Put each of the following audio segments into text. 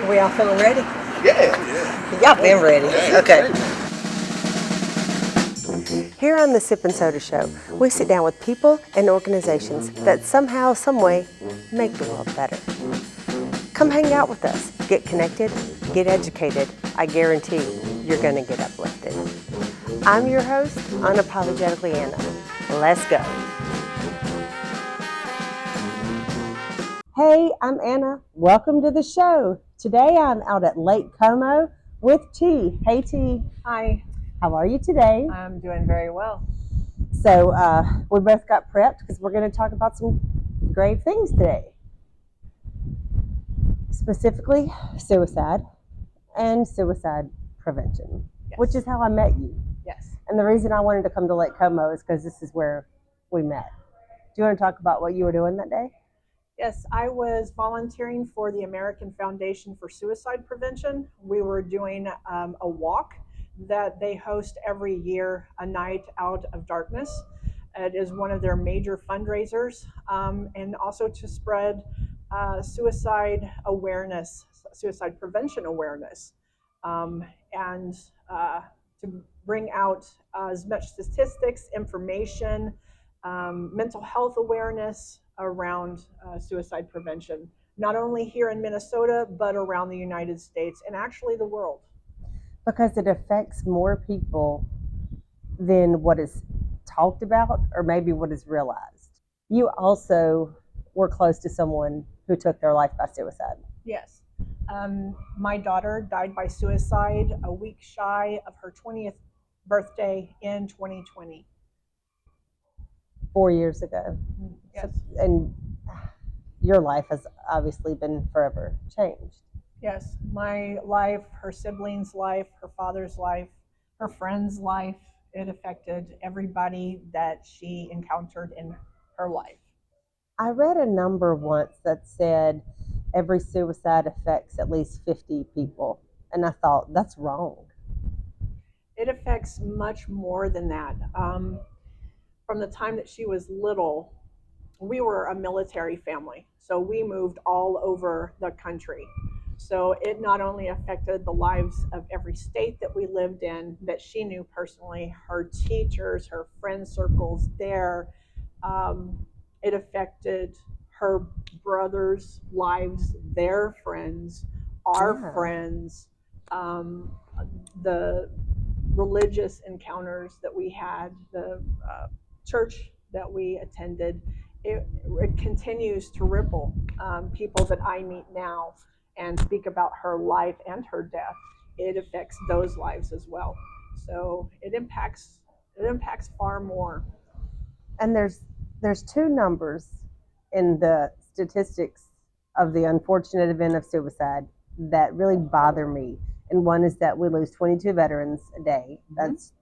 We all feeling ready? Yeah. Y'all been ready. Yeah. Okay. Here on the Sip Sota Show, we sit down with people and organizations that somehow, someway, make the world better. Come hang out with us. Get connected, get educated. I guarantee you're going to get uplifted. I'm your host, Unapologetically Anna. Let's go. Hey, I'm Anna. Welcome to the show. Today I'm out at Lake Como with T. Hey, T. Hi, How are you today? I'm doing very well. So we both got prepped because we're going to talk about some grave things today. Specifically, suicide and suicide prevention, Yes. which is how I met you. Yes. And the reason I wanted to come to Lake Como is because this is where we met. Do you want to talk about what you were doing that day? Yes, I was volunteering for the American Foundation for Suicide Prevention. We were doing a walk that they host every year, a night out of darkness. It is one of their major fundraisers, and also to spread suicide awareness, suicide prevention awareness, and to bring out as much statistics, information, mental health awareness around suicide prevention, not only here in Minnesota, but around the United States and actually the world. Because it affects more people than what is talked about or maybe what is realized. You also were close to someone who took their life by suicide. Yes. My daughter died by suicide a week shy of her 20th birthday in 2020. 4 years ago. Yes. And your life has obviously been forever changed. Yes. My life, her siblings' life, her father's life, her friend's life, it affected everybody that she encountered in her life. I read a number once that said every suicide affects at least 50 people. And I thought, that's wrong. It affects much more than that. From the time that she was little, we were a military family, so we moved all over the country. So it not only affected the lives of every state that we lived in that she knew personally, her teachers, her friend circles there. It affected her brothers' lives, their friends, our friends, the religious encounters that we had, the church that we attended. It continues to ripple. People that I meet now and speak about her life and her death, it affects those lives as well. So it impacts far more. And there's two numbers in the statistics of the unfortunate event of suicide that really bother me. And one is that we lose 22 veterans a day. That's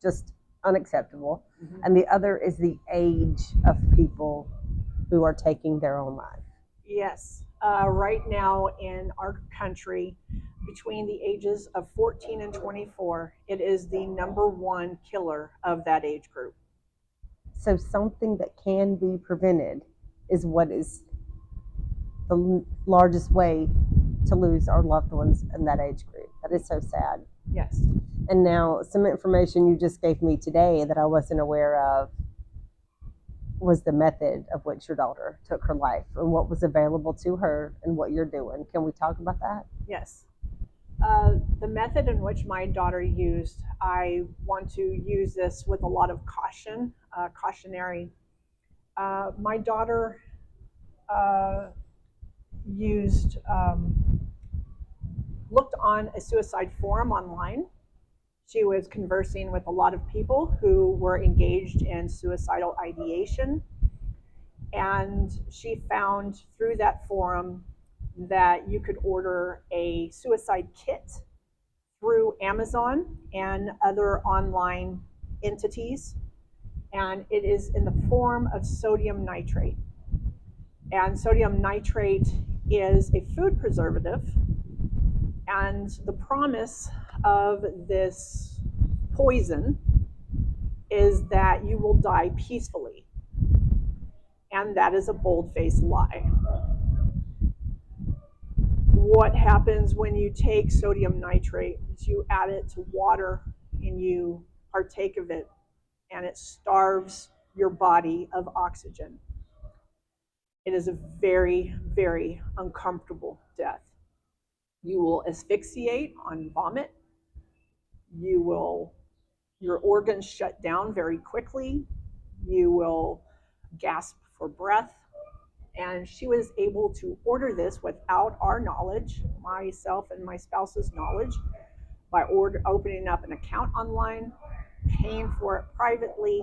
just unacceptable. And the other is the age of people who are taking their own life. Yes. Right now in our country, between the ages of 14 and 24, it is the number one killer of that age group. So something that can be prevented is what is the largest way to lose our loved ones in that age group. That is so sad. Yes. And now some information you just gave me today that I wasn't aware of was the method of which your daughter took her life and what was available to her and what you're doing. Can we talk about that? Yes. The method in which my daughter used, I want to use this with a lot of caution, cautionary. My daughter looked on a suicide forum online. She was conversing with a lot of people who were engaged in suicidal ideation. And she found through that forum that you could order a suicide kit through Amazon and other online entities. And it is in the form of sodium nitrate. And sodium nitrate is a food preservative. And the promise of this poison is that you will die peacefully. And that is a bold-faced lie. what happens when you take sodium nitrate is you add it to water and you partake of it, and it starves your body of oxygen. It is a very, very uncomfortable death. You will asphyxiate on vomit. Your organs shut down very quickly. You will gasp for breath. And she was able to order this without our knowledge, myself and my spouse's knowledge, by opening up an account online, paying for it privately,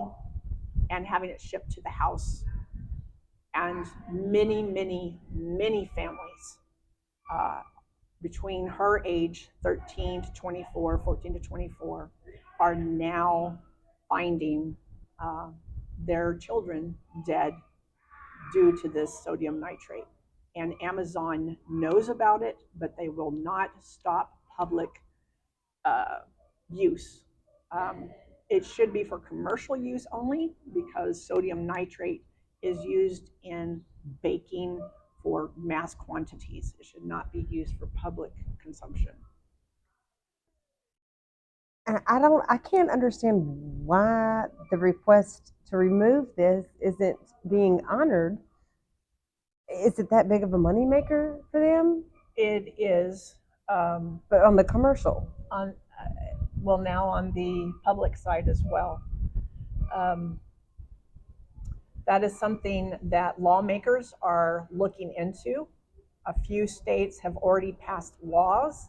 and having it shipped to the house. And many, many, many families between her age 13 to 24, 14 to 24, are now finding their children dead due to this sodium nitrate. And Amazon knows about it, but they will not stop public use. It should be for commercial use only, because sodium nitrate is used in baking for mass quantities. It should not be used for public consumption. And I can't understand why the request to remove this isn't being honored. Is it that big of a moneymaker for them? It is, But on the commercial, on well, now on the public side as well. That is something that lawmakers are looking into. A few states have already passed laws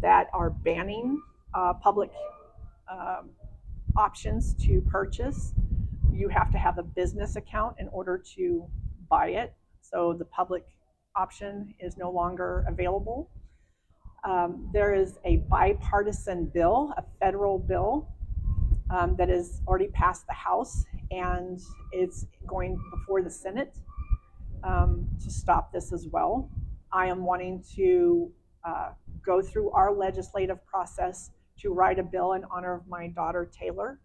that are banning public options to purchase. You have to have a business account in order to buy it. So the public option is no longer available. There is a bipartisan bill, a federal bill, that has already passed the House, and it's going before the Senate to stop this as well. I am wanting to go through our legislative process to write a bill in honor of my daughter Taylor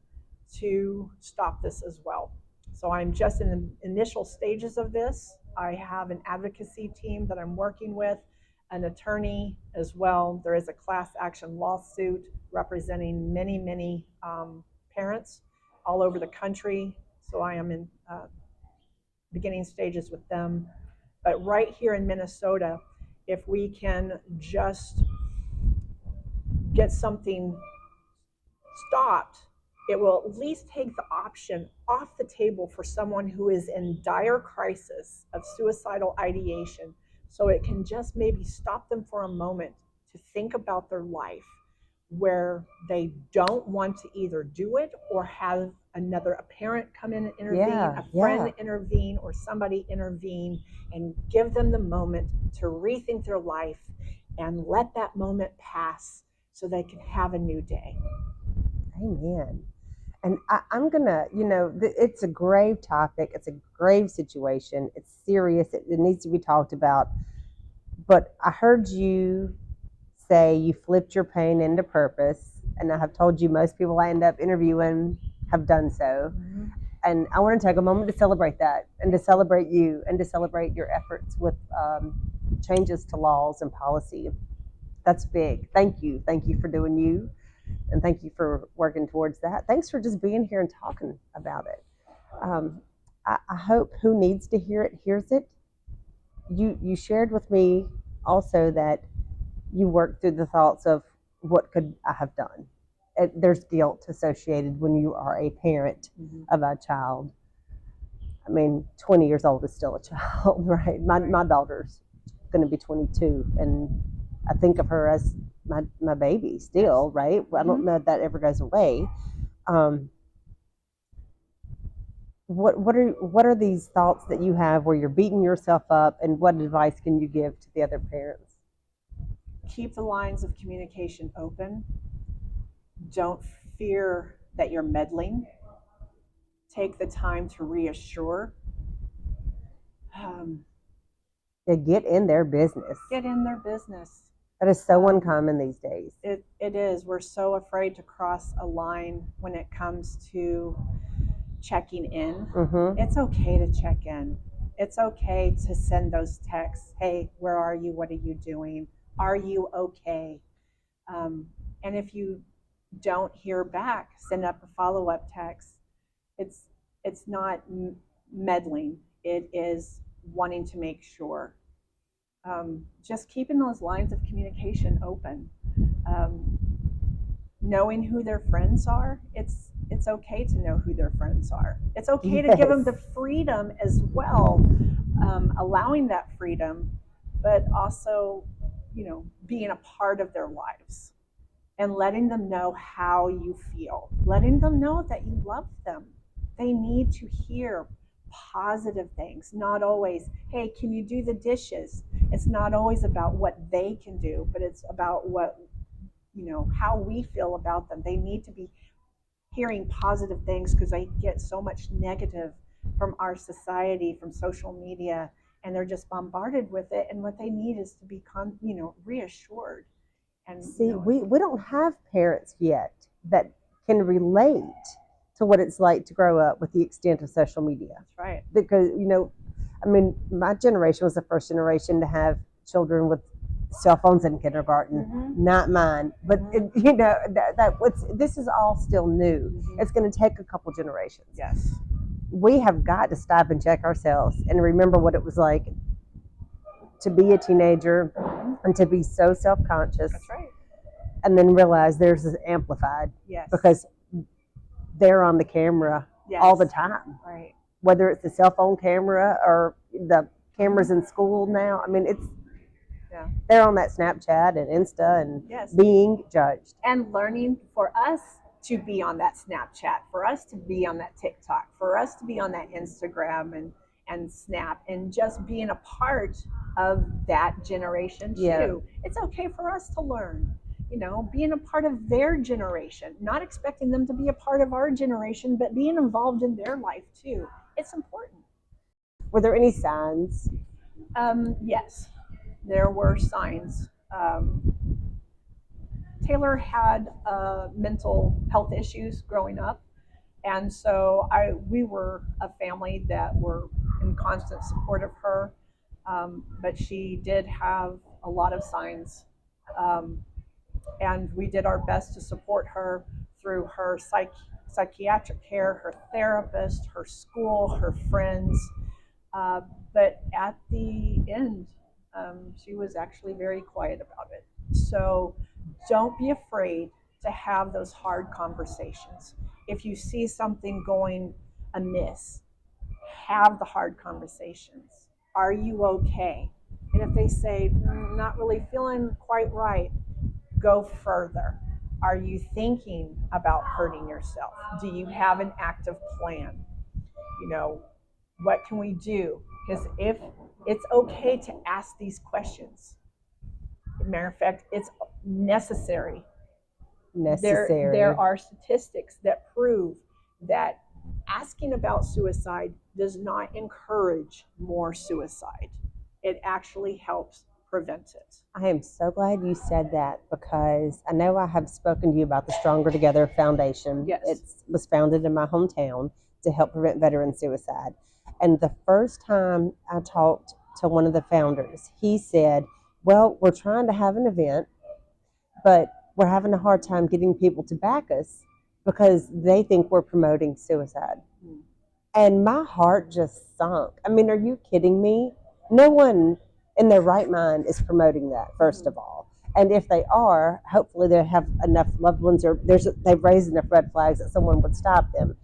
to stop this as well. So I'm just in the initial stages of this. I have an advocacy team that I'm working with, an attorney as well. There is a class action lawsuit representing many, many parents all over the country. So I am in beginning stages with them. But right here in Minnesota, if we can just get something stopped, it will at least take the option off the table for someone who is in dire crisis of suicidal ideation. So it can just maybe stop them for a moment to think about their life, where they don't want to either do it or have a parent come in and intervene, a friend intervene, or somebody intervene and give them the moment to rethink their life and let that moment pass so they can have a new day. Amen. And I'm gonna, it's a grave topic. It's a grave situation. It's serious. It needs to be talked about. But I heard you say you flipped your pain into purpose, and I have told you most people I end up interviewing have done so. Mm-hmm. And I want to take a moment to celebrate that, and to celebrate you, and to celebrate your efforts with changes to laws and policy. That's big. Thank you. Thank you for doing you. And thank you for working towards that. Thanks for just being here and talking about it. I hope who needs to hear it hears it. You shared with me also that you worked through the thoughts of what could I have done. There's guilt associated when you are a parent of a child. I mean, 20 years old is still a child, right? My daughter's going to be 22, and I think of her as my baby still, right? I don't know if that ever goes away. What are these thoughts that you have where you're beating yourself up, and what advice can you give to the other parents? Keep the lines of communication open. Don't fear that you're meddling. Take the time to reassure. Get in their business. Get in their business. That is so uncommon these days. It is. We're so afraid to cross a line when it comes to checking in. It's okay to check in. It's okay to send those texts. Hey, where are you? What are you doing? Are you okay? And if you don't hear back, send up a follow-up text. It's it's not meddling. It is wanting to make sure. Just keeping those lines of communication open. Um, Knowing who their friends are. It's okay to know who their friends are. It's okay to give them the freedom as well, allowing that freedom, but also, being a part of their lives and letting them know how you feel, letting them know that you love them. They need to hear positive things, not always, hey, can you do the dishes? It's not always about what they can do, but it's about how we feel about them. They need to be hearing positive things because they get so much negative from our society, from social media, and they're just bombarded with it. And what they need is to be, reassured. And see, we don't have parents yet that can relate to what it's like to grow up with the extent of social media. That's right. Because, I mean, my generation was the first generation to have children with cell phones in kindergarten, not mine. But this is all still new. It's going to take a couple generations. Yes. We have got to stop and check ourselves and remember what it was like to be a teenager and to be so self-conscious. That's right. And then realize theirs is amplified. Yes. Because they're on the camera all the time. Right. Whether it's the cell phone camera or the cameras in school now. I mean, they're on that Snapchat and Insta and being judged. And learning for us to be on that Snapchat, for us to be on that TikTok, for us to be on that Instagram and Snap, and just being a part of that generation too. Yeah. It's okay for us to learn, being a part of their generation, not expecting them to be a part of our generation, but being involved in their life too. It's important. Were there any signs? Yes, there were signs. Taylor had mental health issues growing up, and so we were a family that were in constant support of her, but she did have a lot of signs, and we did our best to support her through her psychiatric care, her therapist, her school, her friends, but at the end, she was actually very quiet about it. So don't be afraid to have those hard conversations. If you see something going amiss, have the hard conversations. Are you okay? And if they say, not really feeling quite right, go further. Are you thinking about hurting yourself? Do you have an active plan? What can we do? Because if it's okay to ask these questions, matter of fact, it's necessary. There are statistics that prove that asking about suicide does not encourage more suicide. It actually helps prevent it. I am so glad you said that because I know I have spoken to you about the Stronger Together Foundation. Yes. It was founded in my hometown to help prevent veteran suicide. And the first time I talked to one of the founders, he said, well, we're trying to have an event, but we're having a hard time getting people to back us because they think we're promoting suicide. And my heart just sunk. I mean, are you kidding me? No one in their right mind is promoting that, first of all. And if they are, hopefully they have enough loved ones or they've raised enough red flags that someone would stop them.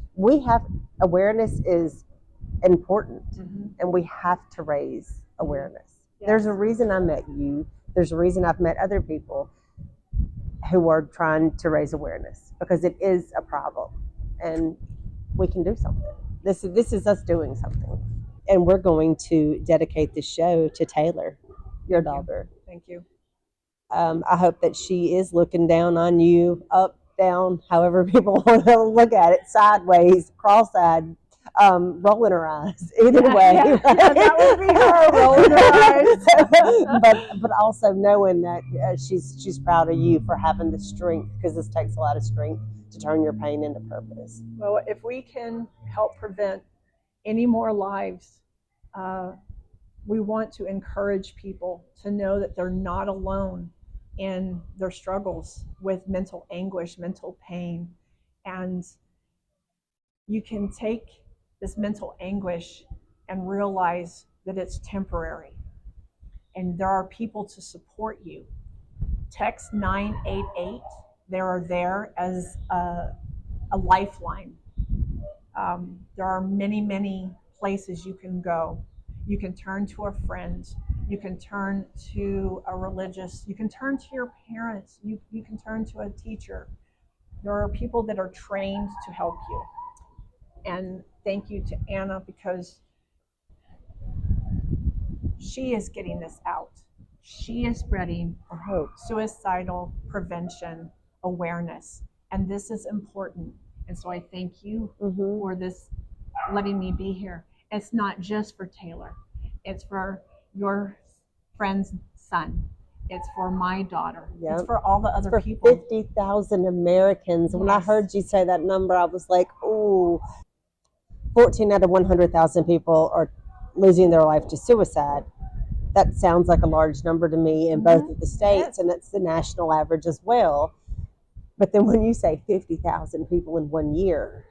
Awareness is important, and we have to raise awareness. Yes. There's a reason I met you. There's a reason I've met other people who are trying to raise awareness because it is a problem and we can do something. This is us doing something. And we're going to dedicate this show to Taylor, your daughter. Thank you. I hope that she is looking down on you, up, down, however people want to look at it, sideways, cross-eyed, rolling her eyes. Either way. Yeah, that would be her rolling her eyes. but also knowing that she's proud of you for having the strength, because this takes a lot of strength to turn your pain into purpose. Well, if we can help prevent any more lives, we want to encourage people to know that they're not alone in their struggles with mental anguish, mental pain. And you can take this mental anguish and realize that it's temporary. And there are people to support you. Text 988. They are there as a lifeline. There are many, many places you can go. You can turn to a friend. You can turn to a religious. You can turn to your parents. You can turn to a teacher. There are people that are trained to help you. And thank you to Anna, because she is getting this out. She is spreading suicidal prevention awareness. And this is important. And so I thank you for this, letting me be here. It's not just for Taylor. It's for your friend's son. It's for my daughter. It's for all the other people. 50,000 Americans. When I heard you say that number, I was like, ooh, 14 out of 100,000 people are losing their life to suicide. That sounds like a large number to me in both of the states, and that's the national average as well. But then when you say 50,000 people in 1 year,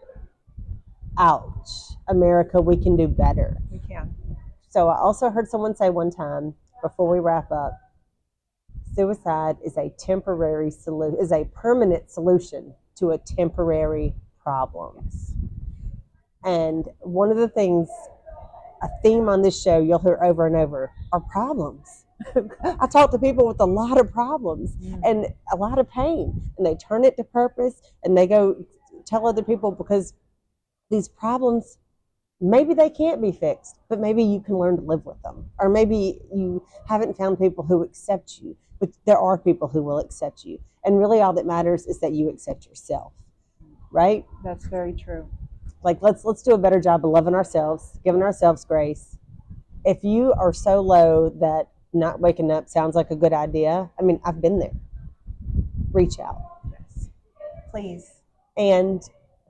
ouch. America, we can do better. We can. So I also heard someone say one time, before we wrap up, suicide is a temporary solution, is a permanent solution to a temporary problem. Yes. And one of the things, a theme on this show you'll hear over and over, are problems. I talk to people with a lot of problems and a lot of pain, and they turn it to purpose, and they go tell other people, because these problems, maybe they can't be fixed, but maybe you can learn to live with them. Or maybe you haven't found people who accept you, but there are people who will accept you. And really all that matters is that you accept yourself, right? That's very true. Like, let's do a better job of loving ourselves, giving ourselves grace. If you are so low that not waking up sounds like a good idea, I mean, I've been there. Reach out. Yes. Please. And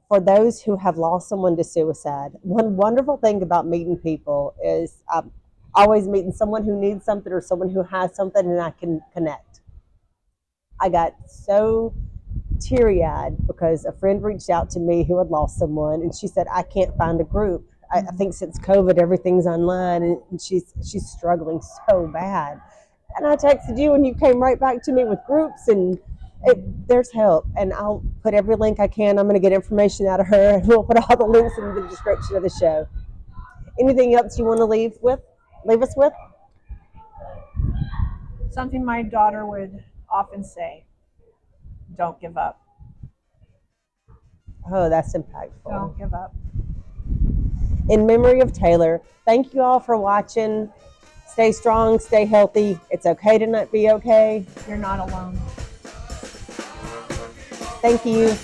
for those who have lost someone to suicide, one wonderful thing about meeting people is I'm always meeting someone who needs something or someone who has something, and I can connect. I got so teary-eyed because a friend reached out to me who had lost someone, and she said, I can't find a group. I think since COVID, everything's online, and she's struggling so bad. And I texted you, and you came right back to me with groups, and there's help. And I'll put every link I can. I'm going to get information out of her, and we'll put all the links in the description of the show. Anything else you want to leave us with? Something my daughter would often say: don't give up. Oh, that's impactful. Don't give up. In memory of Taylor, thank you all for watching. Stay strong, stay healthy. It's okay to not be okay. You're not alone. Thank you.